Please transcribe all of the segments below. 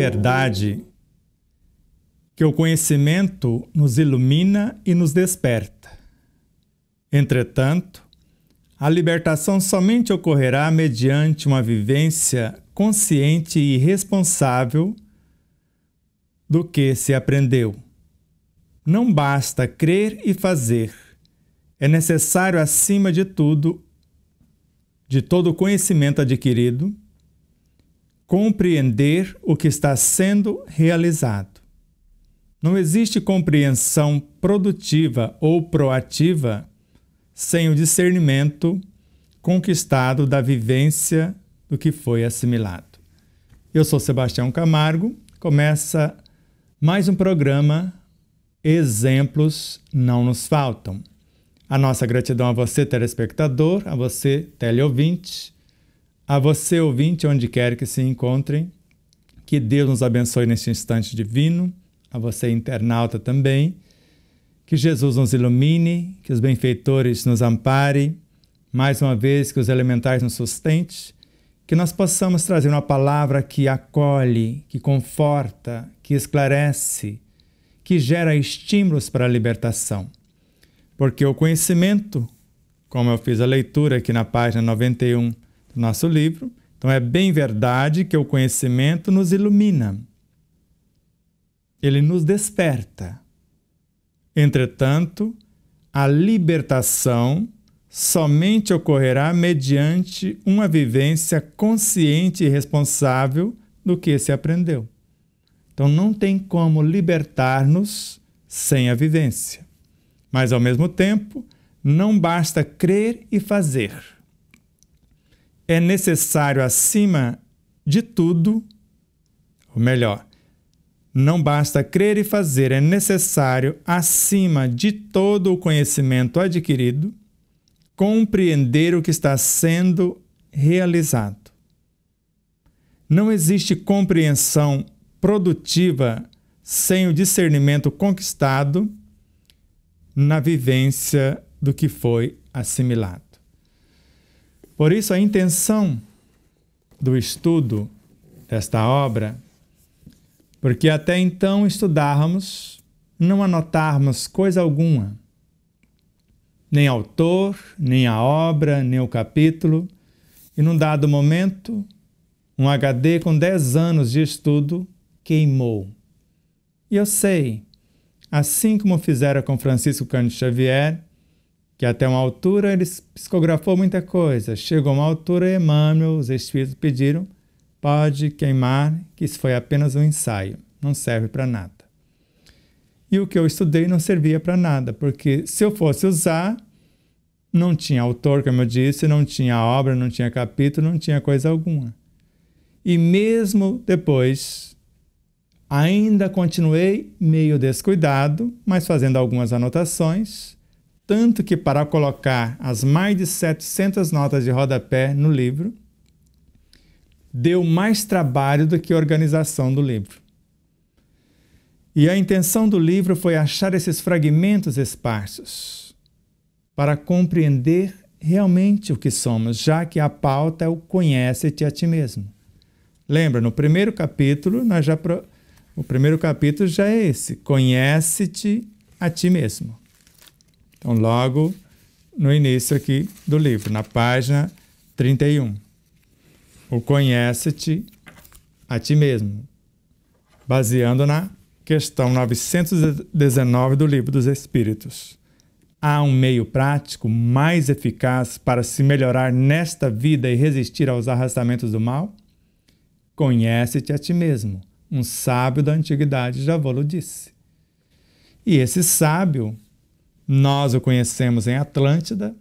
verdade que o conhecimento nos ilumina e nos desperta. Entretanto, a libertação somente ocorrerá mediante uma vivência consciente e responsável do que se aprendeu. Não basta crer e fazer. É necessário, acima de tudo, de todo o conhecimento adquirido, compreender o que está sendo realizado. Não existe compreensão produtiva ou proativa sem o discernimento conquistado da vivência do que foi assimilado. Eu sou Sebastião Camargo, começa mais um programa Exemplos Não Nos Faltam. A nossa gratidão a você, telespectador, a você, teleouvinte, a você, ouvinte, onde quer que se encontrem. Que Deus nos abençoe neste instante divino, a você, internauta, também. Que Jesus nos ilumine, que os benfeitores nos amparem, mais uma vez que os elementais nos sustentem, que nós possamos trazer uma palavra que acolhe, que conforta, que esclarece, que gera estímulos para a libertação. Porque o conhecimento, como eu fiz a leitura aqui na página 91 do nosso livro, então é bem verdade que o conhecimento nos ilumina. Ele nos desperta. Entretanto, a libertação somente ocorrerá mediante uma vivência consciente e responsável do que se aprendeu. Então não tem como libertar-nos sem a vivência. Mas, ao mesmo tempo, não basta crer e fazer. É necessário, acima de tudo, ou melhor, não basta crer e fazer, é necessário, acima de todo o conhecimento adquirido, compreender o que está sendo realizado. Não existe compreensão produtiva sem o discernimento conquistado na vivência do que foi assimilado. Por isso, a intenção do estudo desta obra, porque até então estudávamos, não anotávamos coisa alguma, nem autor, nem a obra, nem o capítulo, e num dado momento, um HD com 10 anos de estudo queimou. E eu sei, assim como fizeram com Francisco Cândido Xavier, que até uma altura ele psicografou muita coisa. Chegou uma altura, Emmanuel, os espíritos pediram, pode queimar, que isso foi apenas um ensaio, não serve para nada. E o que eu estudei não servia para nada, porque se eu fosse usar, não tinha autor, como eu disse, não tinha obra, não tinha capítulo, não tinha coisa alguma. E mesmo depois, ainda continuei meio descuidado, mas fazendo algumas anotações, tanto que para colocar as mais de 700 notas de rodapé no livro, deu mais trabalho do que a organização do livro. E a intenção do livro foi achar esses fragmentos esparsos para compreender realmente o que somos, já que a pauta é o conhece-te a ti mesmo. Lembra, no primeiro capítulo, o primeiro capítulo já é esse, conhece-te a ti mesmo. Então, logo no início aqui do livro, na página 31. O conhece-te a ti mesmo, baseando na questão 919 do Livro dos Espíritos. Há um meio prático mais eficaz para se melhorar nesta vida e resistir aos arrastamentos do mal? Conhece-te a ti mesmo. Um sábio da antiguidade já vos disse. E esse sábio, nós o conhecemos em Atlântida,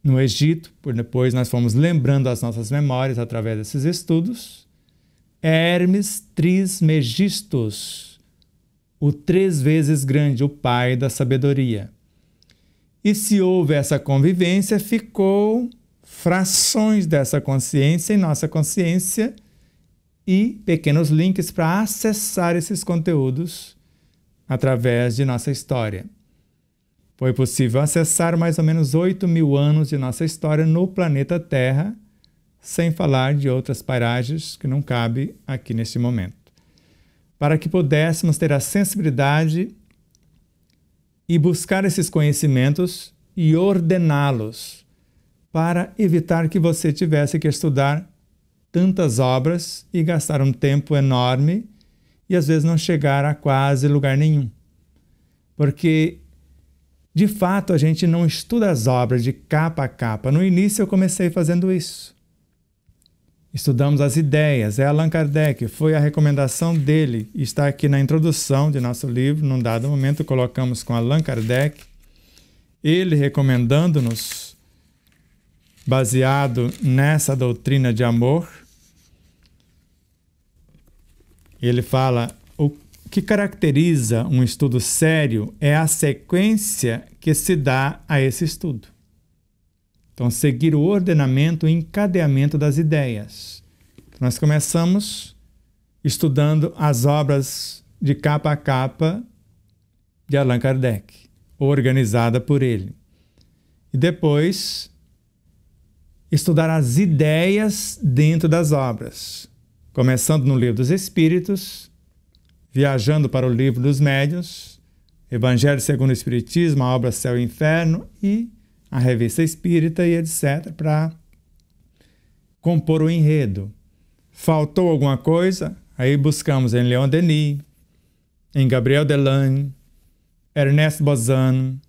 no Egito, por depois nós fomos lembrando as nossas memórias através desses estudos. Hermes Trismegistus, o 3 vezes grande, o pai da sabedoria. E se houve essa convivência, ficou frações dessa consciência em nossa consciência e pequenos links para acessar esses conteúdos através de nossa história. Foi possível acessar mais ou menos 8.000 anos de nossa história no planeta Terra, sem falar de outras paragens que não cabe aqui neste momento. para que pudéssemos ter a sensibilidade e buscar esses conhecimentos e ordená-los, para evitar que você tivesse que estudar tantas obras e gastar um tempo enorme e às vezes não chegar a quase lugar nenhum. Porque, de fato, a gente não estuda as obras de capa a capa. No início eu comecei fazendo isso. Estudamos as ideias, é Allan Kardec, foi a recomendação dele, está aqui na introdução de nosso livro, num dado momento colocamos com Allan Kardec, ele recomendando-nos, baseado nessa doutrina de amor, ele fala, o que caracteriza um estudo sério é a sequência que se dá a esse estudo. Então, seguir o ordenamento e encadeamento das ideias. Nós começamos estudando as obras de capa a capa de Allan Kardec, organizada por ele. E depois, estudar as ideias dentro das obras, começando no Livro dos Espíritos, viajando para o Livro dos Médiuns, Evangelho segundo o Espiritismo, a obra Céu e Inferno e a Revista Espírita e etc., para compor o enredo. Faltou alguma coisa? Aí buscamos em Leon Denis, em Gabriel Delanne, Ernest Bozano,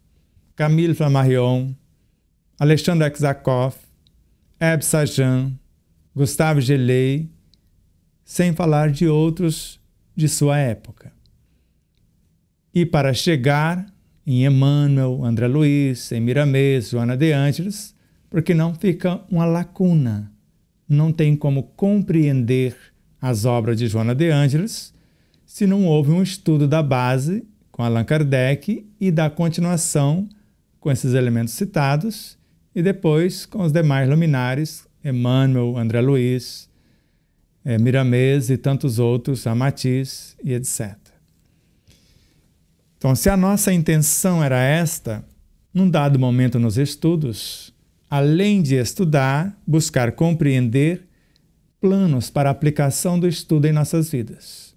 Camille Flammarion, Alexandre Aksakov, Ebbe Sajan, Gustave Gelée, sem falar de outros de sua época. E para chegar em Emmanuel, André Luiz, em Miramês, Joana de Ângeles, porque não fica uma lacuna. Não tem como compreender as obras de Joana de Ângeles se não houve um estudo da base com Allan Kardec e da continuação com esses elementos citados e depois com os demais luminares, Emmanuel, André Luiz, Miramês e tantos outros, Amatiz e etc. Então, se a nossa intenção era esta, num dado momento nos estudos, além de estudar, buscar compreender planos para a aplicação do estudo em nossas vidas.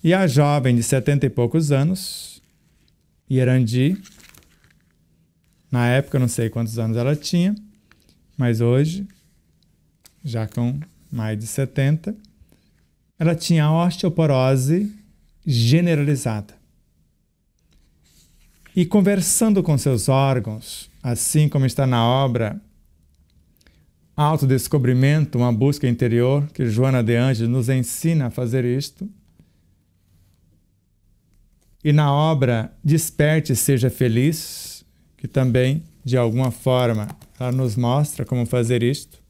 E a jovem de 70 e poucos anos, Irandi, na época não sei quantos anos ela tinha, mas hoje, já com mais de 70, ela tinha osteoporose generalizada. E conversando com seus órgãos, assim como está na obra Autodescobrimento, uma busca interior, que Joana de Ângeles nos ensina a fazer isto, e na obra Desperte e Seja Feliz, que também, de alguma forma, ela nos mostra como fazer isto.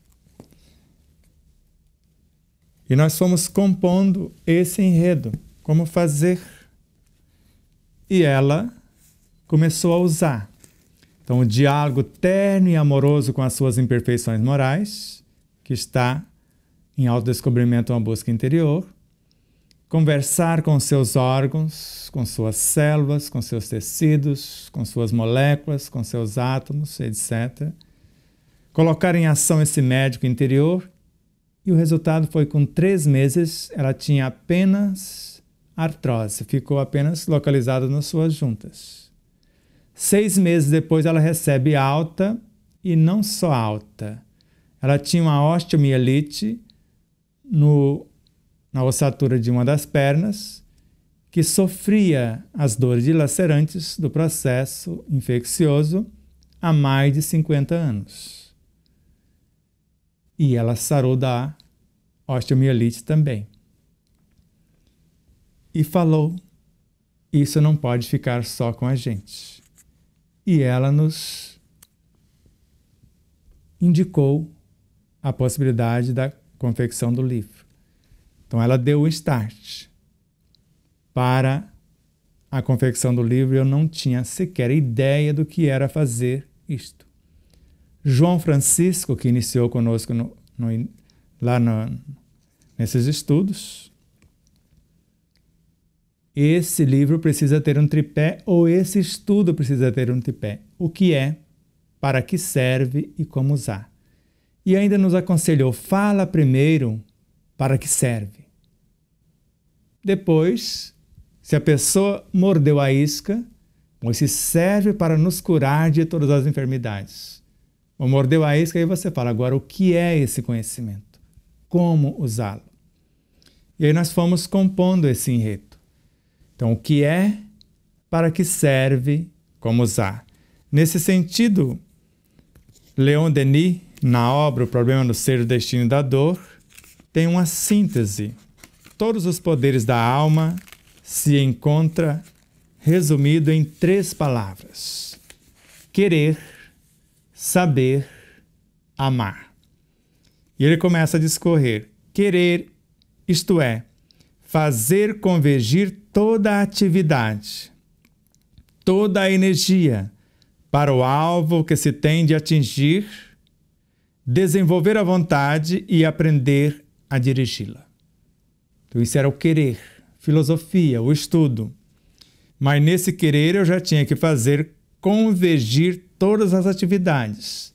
E nós fomos compondo esse enredo, como fazer. E ela começou a usar. Então, o diálogo terno e amoroso com as suas imperfeições morais, que está em Autodescobrimento, uma busca interior. Conversar com seus órgãos, com suas células, com seus tecidos, com suas moléculas, com seus átomos, etc. Colocar em ação esse médico interior. E o resultado foi, com 3 meses, ela tinha apenas artrose, ficou apenas localizada nas suas juntas. 6 meses depois ela recebe alta, e não só alta. Ela tinha uma osteomielite na ossatura de uma das pernas, que sofria as dores dilacerantes do processo infeccioso há mais de 50 anos. E ela sarou da osteomielite também. E falou, isso não pode ficar só com a gente. E ela nos indicou a possibilidade da confecção do livro. Então ela deu o start para a confecção do livro. Eu não tinha sequer ideia do que era fazer isto. João Francisco, que iniciou conosco nesses estudos, esse livro precisa ter um tripé, ou esse estudo precisa ter um tripé. O que é, para que serve e como usar. E ainda nos aconselhou, fala primeiro para que serve. Depois, se a pessoa mordeu a isca, isso serve para nos curar de todas as enfermidades. Ou mordeu a isca, aí você fala, agora o que é esse conhecimento? Como usá-lo? E aí nós fomos compondo esse enredo. Então, o que é, para que serve, como usar. Nesse sentido, Leon Denis, na obra O Problema do Ser, o Destino e da Dor, tem uma síntese. Todos os poderes da alma se encontra resumido em 3 palavras: querer, saber, amar. E ele começa a discorrer. Querer, isto é, fazer convergir toda a atividade, toda a energia para o alvo que se tem de atingir, desenvolver a vontade e aprender a dirigi-la. Então isso era o querer, filosofia, o estudo. Mas nesse querer eu já tinha que fazer convergir todas as atividades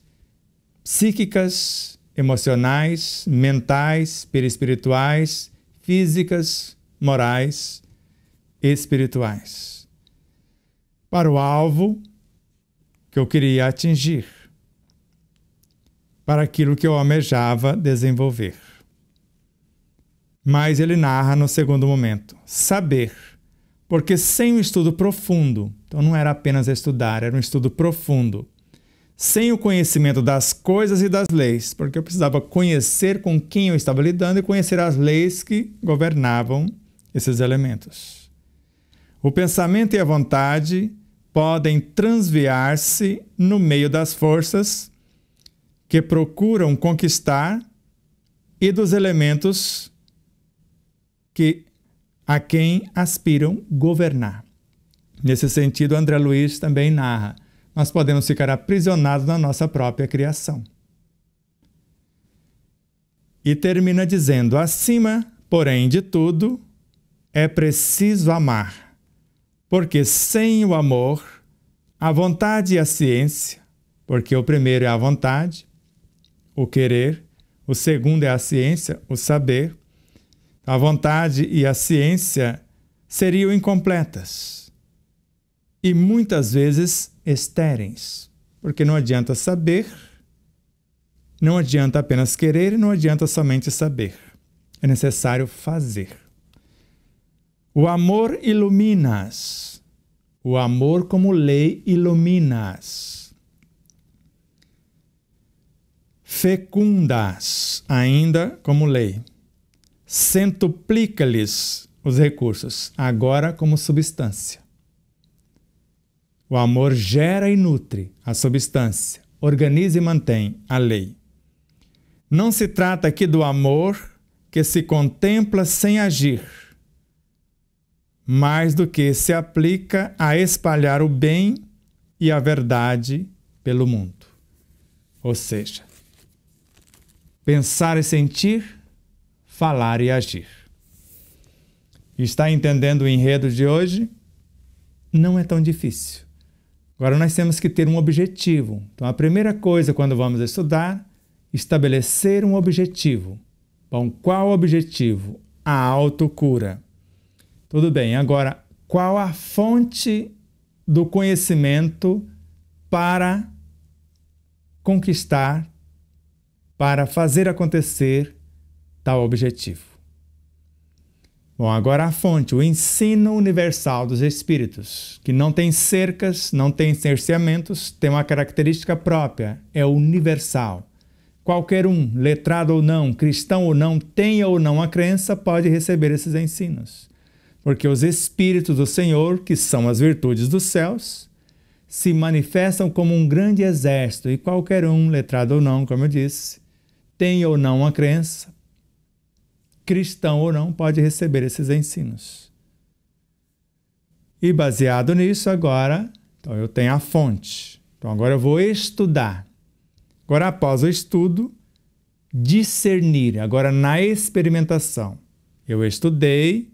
psíquicas, emocionais, mentais, perispirituais, físicas, morais, espirituais, para o alvo que eu queria atingir, para aquilo que eu almejava desenvolver. Mas ele narra no segundo momento, saber, porque sem um estudo profundo, então não era apenas estudar, era um estudo profundo, sem o conhecimento das coisas e das leis, porque eu precisava conhecer com quem eu estava lidando e conhecer as leis que governavam esses elementos. O pensamento e a vontade podem transviar-se no meio das forças que procuram conquistar e dos elementos a quem aspiram governar. Nesse sentido, André Luiz também narra: nós podemos ficar aprisionados na nossa própria criação. E termina dizendo: acima, porém, de tudo, é preciso amar, porque sem o amor, a vontade e a ciência, porque o primeiro é a vontade, o querer, o segundo é a ciência, o saber, a vontade e a ciência seriam incompletas e muitas vezes estéreis, porque não adianta saber, não adianta apenas querer e não adianta somente saber. É necessário fazer. O amor ilumina-as. O amor como lei ilumina-as. Fecunda-as ainda como lei. Centuplica-lhes os recursos, agora como substância. O amor gera e nutre a substância, organiza e mantém a lei. Não se trata aqui do amor que se contempla sem agir, mais do que se aplica a espalhar o bem e a verdade pelo mundo. Ou seja, pensar e sentir, falar e agir. Está entendendo o enredo de hoje? Não é tão difícil. Agora nós temos que ter um objetivo. Então a primeira coisa quando vamos estudar, estabelecer um objetivo. Bom, qual o objetivo? A autocura. Tudo bem, agora qual a fonte do conhecimento para conquistar, para fazer acontecer tal objetivo? Bom, agora a fonte, o ensino universal dos espíritos, que não tem cercas, não tem cerceamentos, tem uma característica própria, é universal. Qualquer um, letrado ou não, cristão ou não, tenha ou não a crença, pode receber esses ensinos. Porque os espíritos do Senhor, que são as virtudes dos céus, se manifestam como um grande exército, e qualquer um, letrado ou não, como eu disse, tenha ou não a crença, cristão ou não, pode receber esses ensinos. E baseado nisso, agora, então eu tenho a fonte. Então agora eu vou estudar. Agora, após o estudo, discernir. Agora, na experimentação. Eu estudei,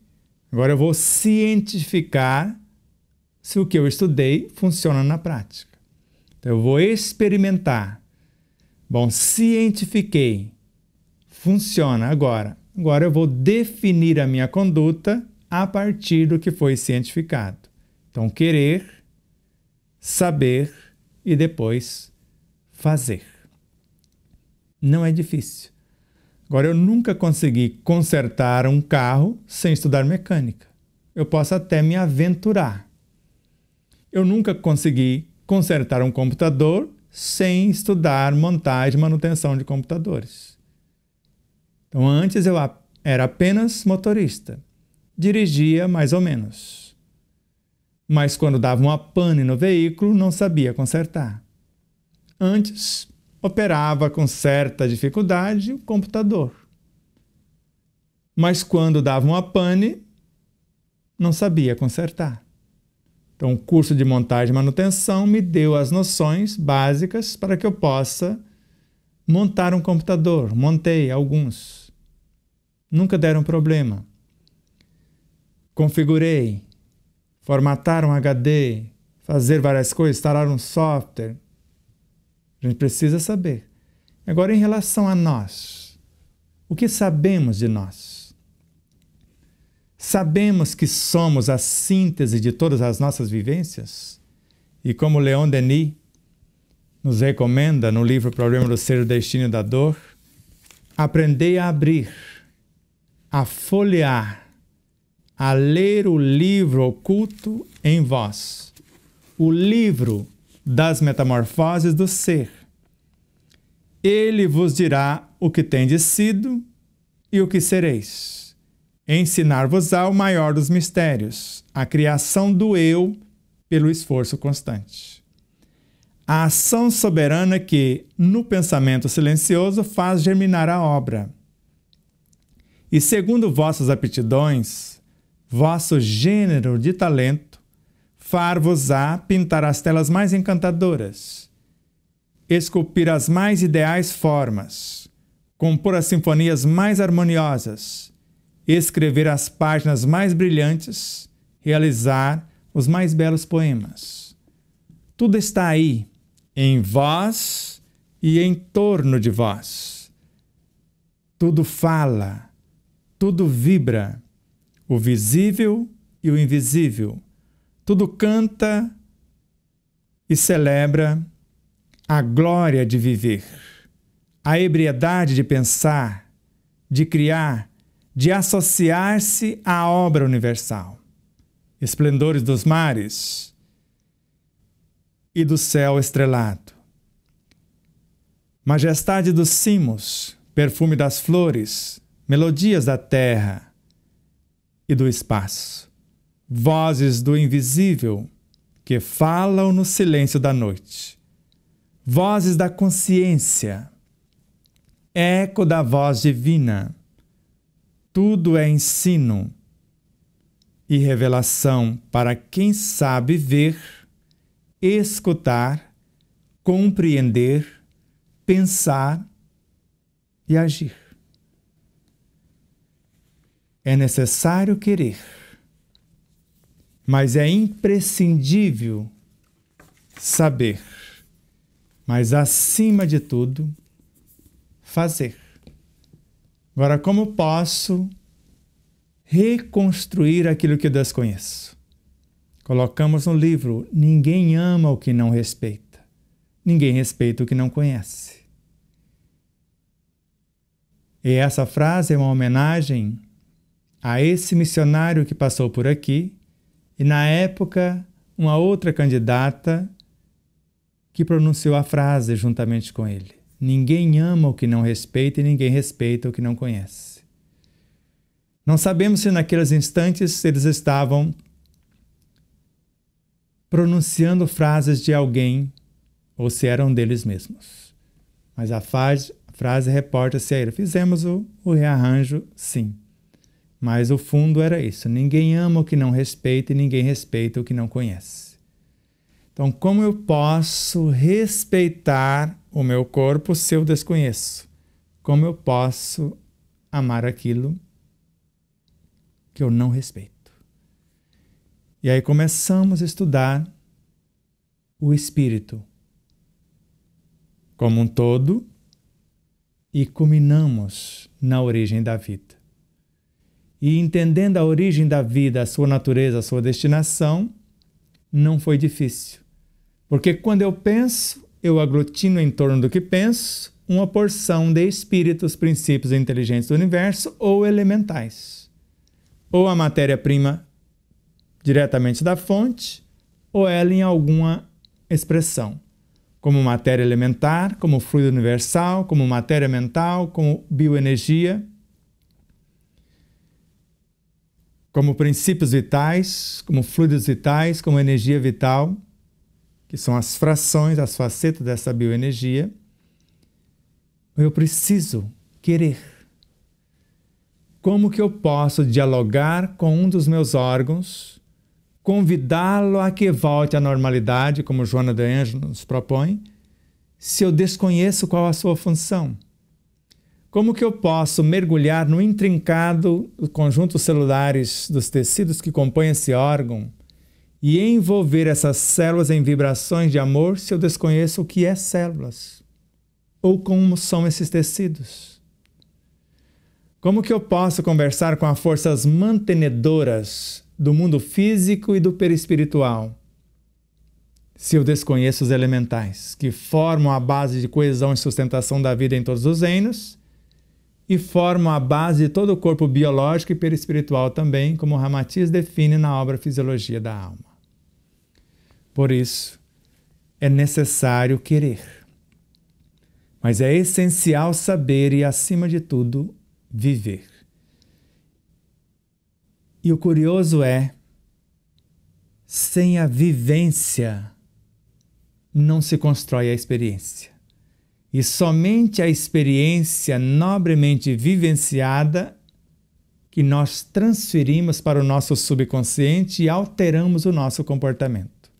agora eu vou cientificar se o que eu estudei funciona na prática. Então, eu vou experimentar. Bom, cientifiquei. Funciona agora. Agora eu vou definir a minha conduta a partir do que foi cientificado. Então, querer, saber e depois fazer. Não é difícil. Agora, eu nunca consegui consertar um carro sem estudar mecânica. Eu posso até me aventurar. Eu nunca consegui consertar um computador sem estudar montagem e manutenção de computadores. Então, antes eu era apenas motorista. Dirigia mais ou menos. Mas quando dava uma pane no veículo, não sabia consertar. Antes, operava com certa dificuldade o computador. Mas quando dava uma pane, não sabia consertar. Então, o curso de montagem e manutenção me deu as noções básicas para que eu possa montar um computador. Montei alguns. Nunca deram problema. Configurei, formatar um HD, fazer várias coisas, instalar um software. A gente precisa saber. Agora, em relação a nós, o que sabemos de nós? Sabemos que somos a síntese de todas as nossas vivências? E como Leon Denis nos recomenda no livro Problema do Ser, o Destino e da Dor, aprendei a abrir, a folhear, a ler o livro oculto em vós, o livro das metamorfoses do ser. Ele vos dirá o que tendes sido e o que sereis. Ensinar-vos-á o maior dos mistérios, a criação do eu pelo esforço constante. A ação soberana que, no pensamento silencioso, faz germinar a obra. E segundo vossas aptidões, vosso gênero de talento, far-vos-á pintar as telas mais encantadoras, esculpir as mais ideais formas, compor as sinfonias mais harmoniosas, escrever as páginas mais brilhantes, realizar os mais belos poemas. Tudo está aí, em vós e em torno de vós. Tudo fala, tudo vibra, o visível e o invisível. Tudo canta e celebra a glória de viver, a ebriedade de pensar, de criar, de associar-se à obra universal. Esplendores dos mares e do céu estrelado. Majestade dos cimos, perfume das flores, melodias da terra e do espaço. Vozes do invisível que falam no silêncio da noite. Vozes da consciência, eco da voz divina. Tudo é ensino e revelação para quem sabe ver, escutar, compreender, pensar e agir. É necessário querer, mas é imprescindível saber, mas acima de tudo, fazer. Agora, como posso reconstruir aquilo que eu desconheço? Colocamos no livro: ninguém ama o que não respeita. Ninguém respeita o que não conhece. E essa frase é uma homenagem a esse missionário que passou por aqui e, na época, uma outra candidata que pronunciou a frase juntamente com ele. Ninguém ama o que não respeita e ninguém respeita o que não conhece. Não sabemos se naqueles instantes eles estavam pronunciando frases de alguém ou se eram deles mesmos. Mas a frase reporta-se a ele. Fizemos o rearranjo, sim. Mas o fundo era isso. Ninguém ama o que não respeita e ninguém respeita o que não conhece. Então, como eu posso respeitar o meu corpo se eu desconheço? Como eu posso amar aquilo que eu não respeito? E aí começamos a estudar o espírito como um todo e culminamos na origem da vida. e entendendo a origem da vida, a sua natureza, a sua destinação, não foi difícil. Porque quando eu penso, eu aglutino em torno do que penso uma porção de espíritos, princípios inteligentes do universo ou elementais. Ou a matéria-prima diretamente da fonte, ou ela em alguma expressão, como matéria elementar, como fluido universal, como matéria mental, como bioenergia, como princípios vitais, como fluidos vitais, como energia vital, que são as frações, as facetas dessa bioenergia. Eu preciso querer. Como que eu posso dialogar com um dos meus órgãos, convidá-lo a que volte à normalidade, como Joana de Anjos nos propõe, se eu desconheço qual a sua função? Como que eu posso mergulhar no intrincado conjunto celulares dos tecidos que compõem esse órgão e envolver essas células em vibrações de amor se eu desconheço o que é células? Ou como são esses tecidos? Como que eu posso conversar com as forças mantenedoras do mundo físico e do perispiritual se eu desconheço os elementais, que formam a base de coesão e sustentação da vida em todos os reinos e formam a base de todo o corpo biológico e perispiritual também, como Ramatiz define na obra Fisiologia da Alma. Por isso, é necessário querer. Mas é essencial saber e, acima de tudo, viver. E o curioso é, sem a vivência, não se constrói a experiência. E somente a experiência nobremente vivenciada que nós transferimos para o nosso subconsciente e alteramos o nosso comportamento.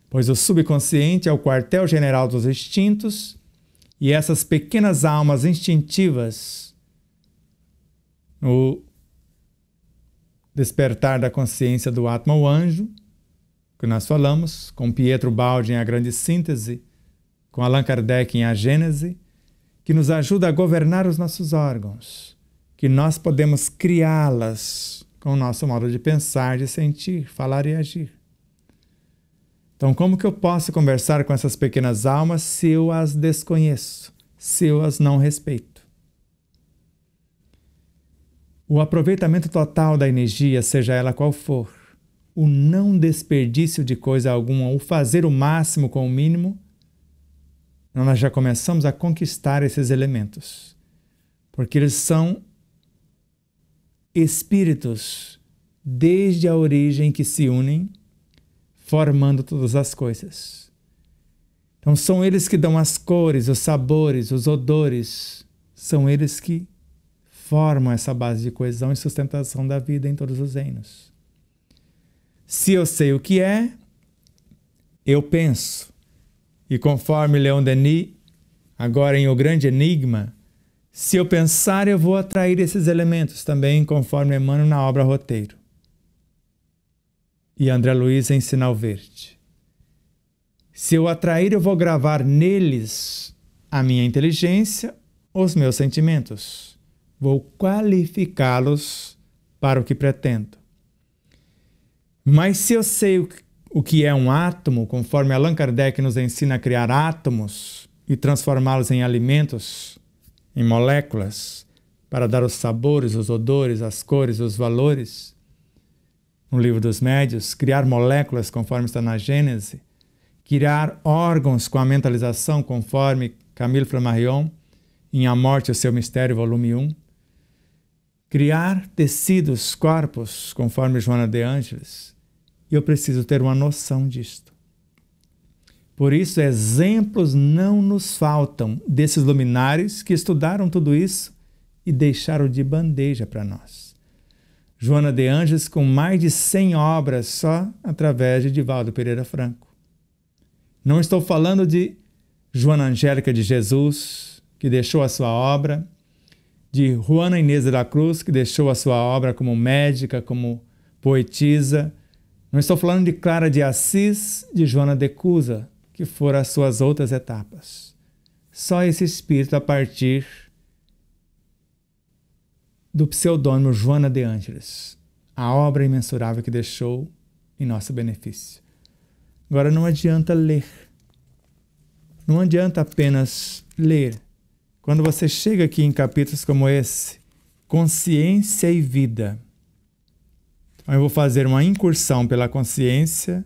Pois o subconsciente é o quartel-general dos instintos e essas pequenas almas instintivas, no despertar da consciência do Atma, o anjo, que nós falamos, com Pietro Baldi em A Grande Síntese, com Allan Kardec em A Gênese, que nos ajuda a governar os nossos órgãos, que nós podemos criá-las com o nosso modo de pensar, de sentir, falar e agir. Então, como que eu posso conversar com essas pequenas almas se eu as desconheço, se eu as não respeito? O aproveitamento total da energia, seja ela qual for, o não desperdício de coisa alguma, o fazer o máximo com o mínimo, nós já começamos a conquistar esses elementos. Porque eles são espíritos desde a origem que se unem, formando todas as coisas. Então são eles que dão as cores, os sabores, os odores, são eles que formam essa base de coesão e sustentação da vida em todos os reinos. Se eu sei o que é, eu penso. E conforme Leon Denis, agora em O Grande Enigma, se eu pensar, eu vou atrair esses elementos também, conforme Emmanuel na obra Roteiro. E André Luiz em Sinal Verde. Se eu atrair, eu vou gravar neles a minha inteligência, os meus sentimentos. Vou qualificá-los para o que pretendo. Mas se eu sei o que é um átomo, conforme Allan Kardec nos ensina a criar átomos e transformá-los em alimentos, em moléculas, para dar os sabores, os odores, as cores, os valores, no Livro dos Médiuns, criar moléculas, conforme está na Gênese, criar órgãos com a mentalização, conforme Camille Flammarion, em A Morte e o Seu Mistério, volume 1, criar tecidos, corpos, conforme Joana de Ângeles. E eu preciso ter uma noção disto. Por isso, exemplos não nos faltam desses luminares que estudaram tudo isso e deixaram de bandeja para nós. Joana de Ângeles com mais de 100 obras só através de Divaldo Pereira Franco. Não estou falando de Joana Angélica de Jesus, que deixou a sua obra, de Juana Inês de la Cruz, que deixou a sua obra como médica, como poetisa. Não estou falando de Clara de Assis, de Joana de Cusa, que foram as suas outras etapas. Só esse espírito a partir do pseudônimo Joana de Ângeles, a obra imensurável que deixou em nosso benefício. Agora, não adianta ler. Não adianta apenas ler. Quando você chega aqui em capítulos como esse, consciência e vida, então eu vou fazer uma incursão pela consciência,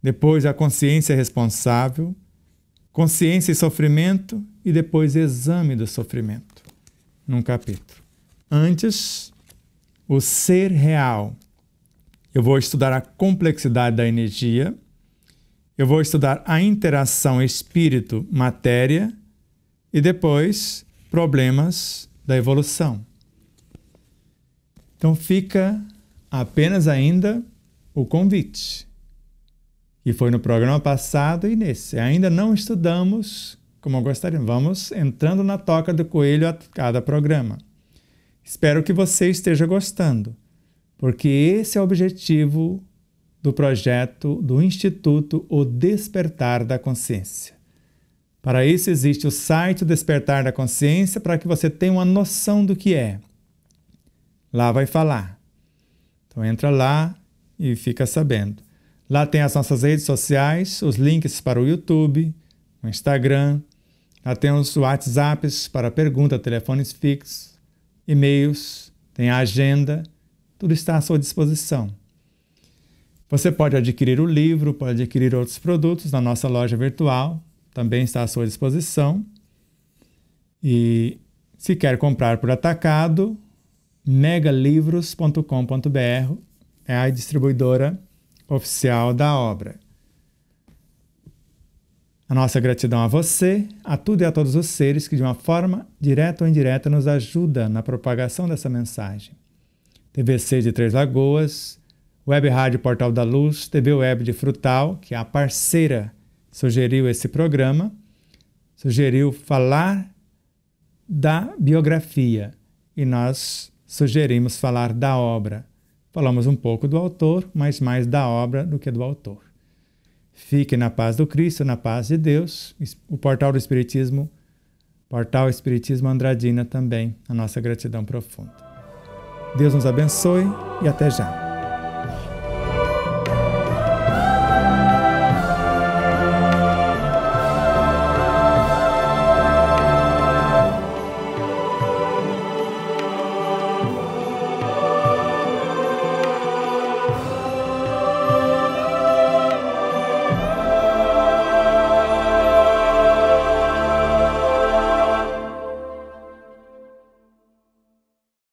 depois a consciência responsável, consciência e sofrimento e depois exame do sofrimento, num capítulo. Antes, o ser real. Eu vou estudar a complexidade da energia, eu vou estudar a interação espírito-matéria e depois problemas da evolução. Então fica apenas ainda o convite. E foi no programa passado e nesse. Ainda não estudamos como gostaríamos. Vamos entrando na toca do coelho a cada programa. Espero que você esteja gostando, porque esse é o objetivo do projeto do Instituto O Despertar da Consciência. Para isso existe o site Despertar da Consciência, para que você tenha uma noção do que é. Lá vai falar. Então entra lá e fica sabendo. Lá tem as nossas redes sociais, os links para o YouTube, o Instagram. Lá tem os WhatsApps para perguntas, telefones fixos, e-mails, tem a agenda, tudo está à sua disposição. Você pode adquirir o livro, pode adquirir outros produtos na nossa loja virtual, também está à sua disposição. E se quer comprar por atacado, megalivros.com.br é a distribuidora oficial da obra. A nossa gratidão a você, a tudo e a todos os seres que de uma forma direta ou indireta nos ajuda na propagação dessa mensagem. TVC de Três Lagoas, Web Rádio Portal da Luz, TV Web de Frutal, que é a parceira, sugeriu esse programa, sugeriu falar da biografia e nós sugerimos falar da obra. Falamos um pouco do autor, mas mais da obra do que do autor. Fique na paz do Cristo, na paz de Deus. O Portal do Espiritismo, Portal Espiritismo Andradina também, a nossa gratidão profunda. Deus nos abençoe e até já.